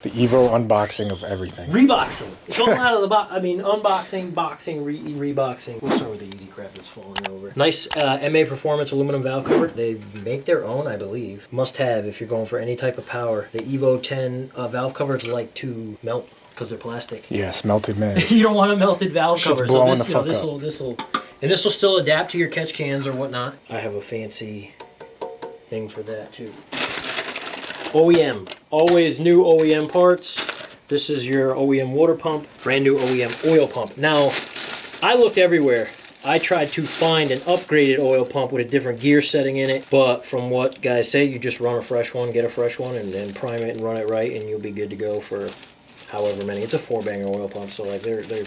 The Evo unboxing of everything. Reboxing. It's all out of the box. I mean, unboxing, boxing, reboxing. We'll start with the easy crap that's falling over. Nice MA Performance aluminum valve cover. They make their own, I believe. Must have if you're going for any type of power. The Evo 10 valve covers like to melt because they're plastic. Yes, melted man. You don't want a melted valve cover. Blowing So this will and this will still adapt to your catch cans or whatnot. I have a fancy thing for that too. OEM, always new OEM parts. This is your OEM water pump, brand new OEM oil pump. Now, I looked everywhere. I tried to find an upgraded oil pump with a different gear setting in it, but from what guys say, you just run a fresh one, get a fresh one, and then prime it and run it right, and you'll be good to go for however many. It's a 4-banger oil pump, so like they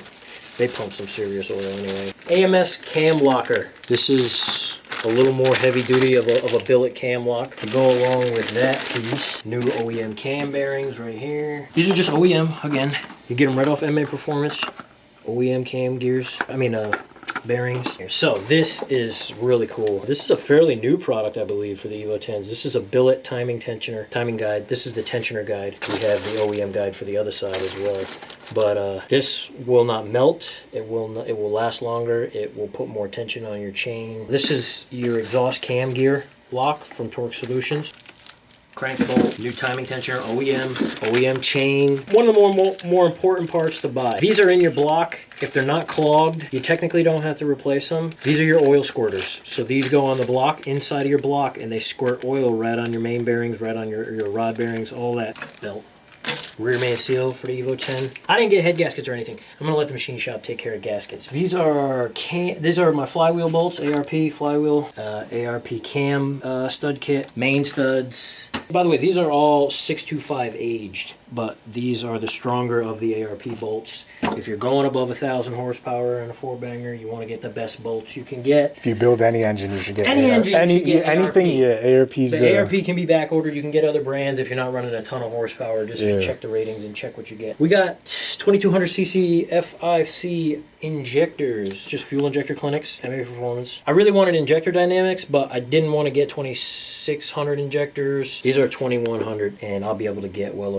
pump some serious oil anyway. AMS cam locker. This is a little more heavy duty of a billet cam lock to go along with that piece. New OEM cam bearings right here. These are just OEM, again. You get them right off MA Performance. OEM cam gears, bearings. So this is really cool. This is a fairly new product, I believe, for the Evo 10s. This is a billet timing guide. This is the tensioner guide. We have the OEM guide for the other side as well. But this will not melt. It will last longer. It will put more tension on your chain. This is your exhaust cam gear lock from Torque Solutions. Crank bolt, new timing tensioner, OEM chain. One of the more important parts to buy. These are in your block. If they're not clogged, you technically don't have to replace them. These are your oil squirters. So these go on the block, inside of your block, and they squirt oil right on your main bearings, right on your rod bearings, all that. Belt. Rear main seal for the Evo 10. I didn't get head gaskets or anything. I'm gonna let the machine shop take care of gaskets. These are my flywheel bolts, ARP flywheel, ARP cam stud kit, main studs. By the way, these are all 625 aged, but these are the stronger of the ARP bolts. If you're going above 1,000 horsepower in a 4-banger, you want to get the best bolts you can get. If you build any engine, you should get anything. Yeah, ARP's the ARP can be back ordered. You can get other brands if you're not running a ton of horsepower. Just check the ratings and check what you get. We got 2200cc F5C injectors, just fuel injector clinics, MA Performance. I really wanted injector dynamics, but I didn't want to get 2600 injectors. These are 2100, and I'll be able to get well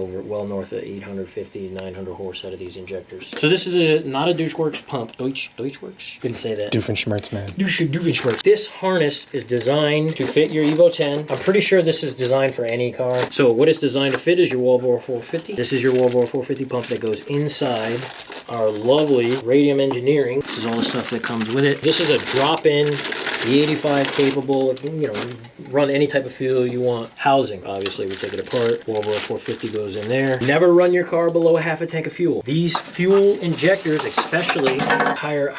north of 850, 900 horse out of these injectors. So this is not a Deutschwerks pump. Deutschwerks? Didn't say that. Doofenshmirtz, man. Doofenshmirtz. This harness is designed to fit your Evo 10. I'm pretty sure this is designed for any car. So what it's designed to fit is your wall-bore 450. This is your wall-bore 450 pump that goes inside our lovely Radium Engineering. This is all the stuff that comes with it. This is a drop-in, the 85 capable, run any type of fuel you want. Housing, obviously, we take it apart. Wallbore 450 goes in there. Never run your car below a half a tank of fuel. These fuel injectors, especially higher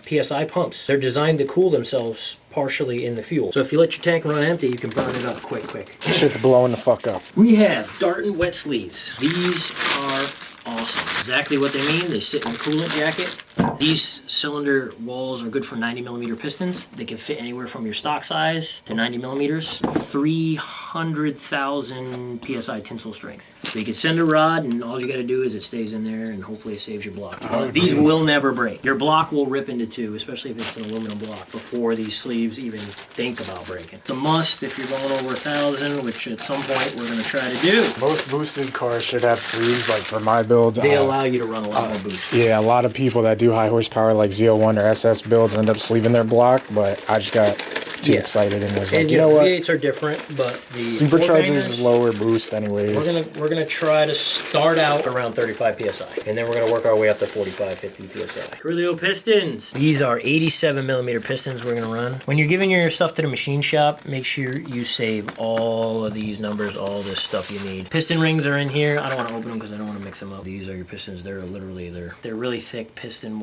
PSI pumps, they're designed to cool themselves partially in the fuel. So if you let your tank run empty, you can burn it up quick. Shit's blowing the fuck up. We have Darton wet sleeves. These are awesome. Exactly what they mean. They sit in the coolant jacket. These cylinder walls are good for 90mm pistons. They can fit anywhere from your stock size to 90mm. 300,000 PSI tensile strength. So you can send a rod, and all you got to do is it stays in there, and hopefully it saves your block. These will never break. Your block will rip into two, especially if it's an aluminum block, before these sleeves even think about breaking. It's a must if you're going over 1,000, which at some point we're going to try to do. Most boosted cars should have sleeves, like for my build. They allow you to run a lot more boost. Yeah, a lot of people that do high horsepower like Z01 or SS builds end up sleeving their block, but I just got too excited and was like, you know what? V8s are different, but the superchargers is lower boost anyways. We're gonna try to start out around 35 psi, and then we're gonna work our way up to 45, 50 psi. Crilio pistons. These are 87mm pistons we're gonna run. When you're giving your stuff to the machine shop, make sure you save all of these numbers, all this stuff you need. Piston rings are in here. I don't want to open them because I don't want to mix them up. These are your pistons. They're literally they're really thick piston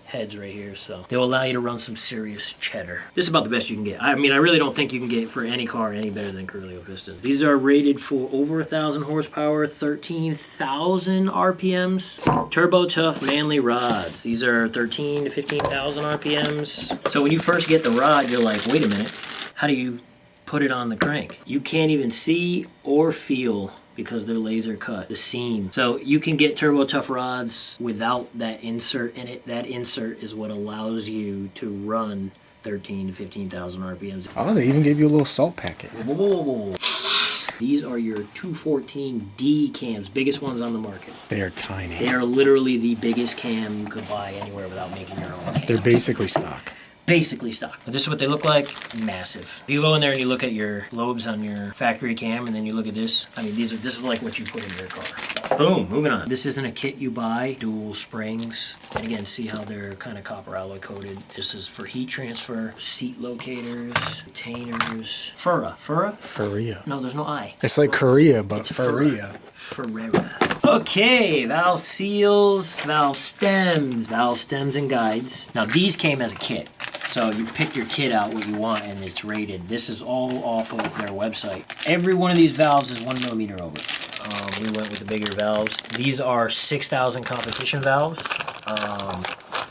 heads right here, so they'll allow you to run some serious cheddar. This is about the best you can get. I mean, I really don't think you can get for any car any better than Crilio pistons. These are rated for over 1,000 horsepower, 13,000 RPMs. Turbo tough manly rods. These are 13 to 15,000 RPMs. So when you first get the rod, you're like, wait a minute, how do you put it on the crank? You can't even see or feel because they're laser cut, the seam. So you can get turbo tough rods without that insert in it. That insert is what allows you to run 13 to 15,000 RPMs. Oh, they even gave you a little salt packet. Whoa. These are your 214D cams, biggest ones on the market. They are tiny. They are literally the biggest cam you could buy anywhere without making your own cams. They're basically stock. Basically stock. But this is what they look like. Massive. If you go in there and you look at your lobes on your factory cam and then you look at this, I mean, this is like what you put in your car. Boom, moving on. This isn't a kit you buy. Dual springs. And again, see how they're kind of copper alloy coated. This is for heat transfer, seat locators, retainers. Furia. No, there's no I. It's like Korea, but Furia. Ferrera. Okay, valve seals, valve stems and guides. Now these came as a kit. So you pick your kit out what you want and it's rated. This is all off of their website. Every one of these valves is 1 millimeter over. We went with the bigger valves. These are 6,000 competition valves.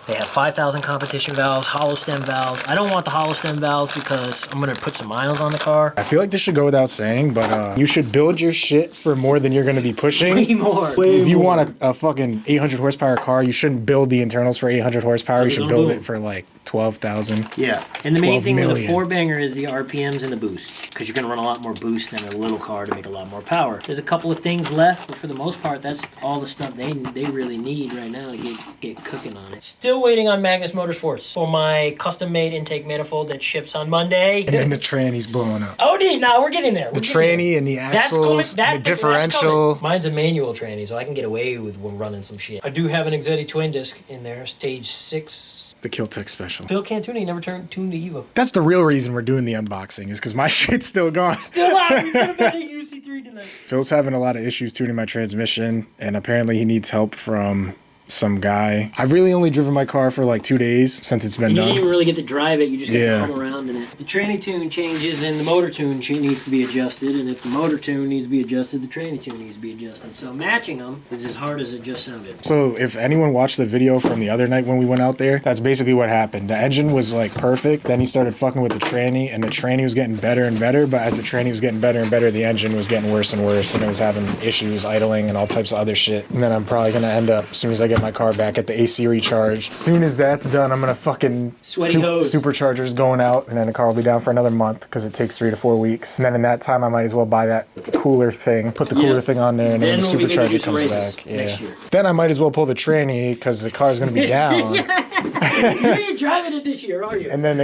They have 5,000 competition valves, hollow stem valves. I don't want the hollow stem valves because I'm going to put some miles on the car. I feel like this should go without saying, but you should build your shit for more than you're going to be pushing. Way more. If you want a fucking 800 horsepower car, you shouldn't build the internals for 800 horsepower. You should build it for like 12,000. Yeah. And the main thing with a 4-banger is the RPMs and the boost, because you're going to run a lot more boost than a little car to make a lot more power. There's a couple of things left, but for the most part, that's all the stuff they really need right now to get cooking on it. Still waiting on Magnus Motorsports for my custom-made intake manifold that ships on Monday. And then the tranny's blowing up. Oh, no, we're getting there. The tranny and the axles, the differential. Mine's a manual tranny, so I can get away with running some shit. I do have an Exetti twin disc in there, stage 6. The Kiltech special. Phil can't tune it. He never tuned the Evo. That's the real reason we're doing the unboxing, is because my shit's still gone. Still out. We could have been at UC3 tonight. Phil's having a lot of issues tuning my transmission, and apparently he needs help from some guy. I've really only driven my car for like 2 days since it's been done. You didn't even really get to drive it. You just get to come around in it. The tranny tune changes and the motor tune needs to be adjusted. And if the motor tune needs to be adjusted, the tranny tune needs to be adjusted. So matching them is as hard as it just sounded. So if anyone watched the video from the other night when we went out there, that's basically what happened. The engine was like perfect. Then he started fucking with the tranny, and the tranny was getting better and better. But as the tranny was getting better and better, the engine was getting worse and worse. And it was having issues, idling, and all types of other shit. And then I'm probably going to end up, as soon as I get my car back, at the AC recharged. As soon as that's done, I'm gonna fucking superchargers going out, and then the car will be down for another month because it takes 3 to 4 weeks. And then in that time, I might as well buy that cooler thing, put the cooler thing on there, and then the supercharger comes back. Next year. Then I might as well pull the tranny because the car's gonna be down. You ain't driving it this year, are you? And then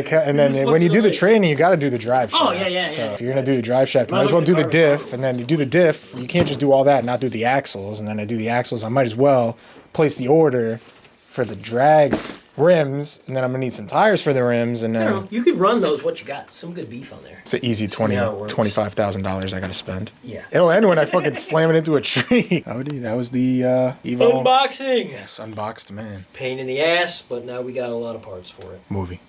when you do the tranny, you gotta do the drive shaft. Oh yeah. So if you're gonna do the drive shaft, you might as well do the diff, and then you do the diff. You can't just do all that and not do the axles. And then I do the axles. I might as well place the order for the drag rims, and then I'm gonna need some tires for the rims, and then you could run those. What you got? Some good beef on there. It's an easy $25,000 I gotta spend. Yeah, it'll end when I fucking slam it into a tree. That was the Evo unboxing. Yes, unboxed, man. Pain in the ass, but now we got a lot of parts for it. Movie.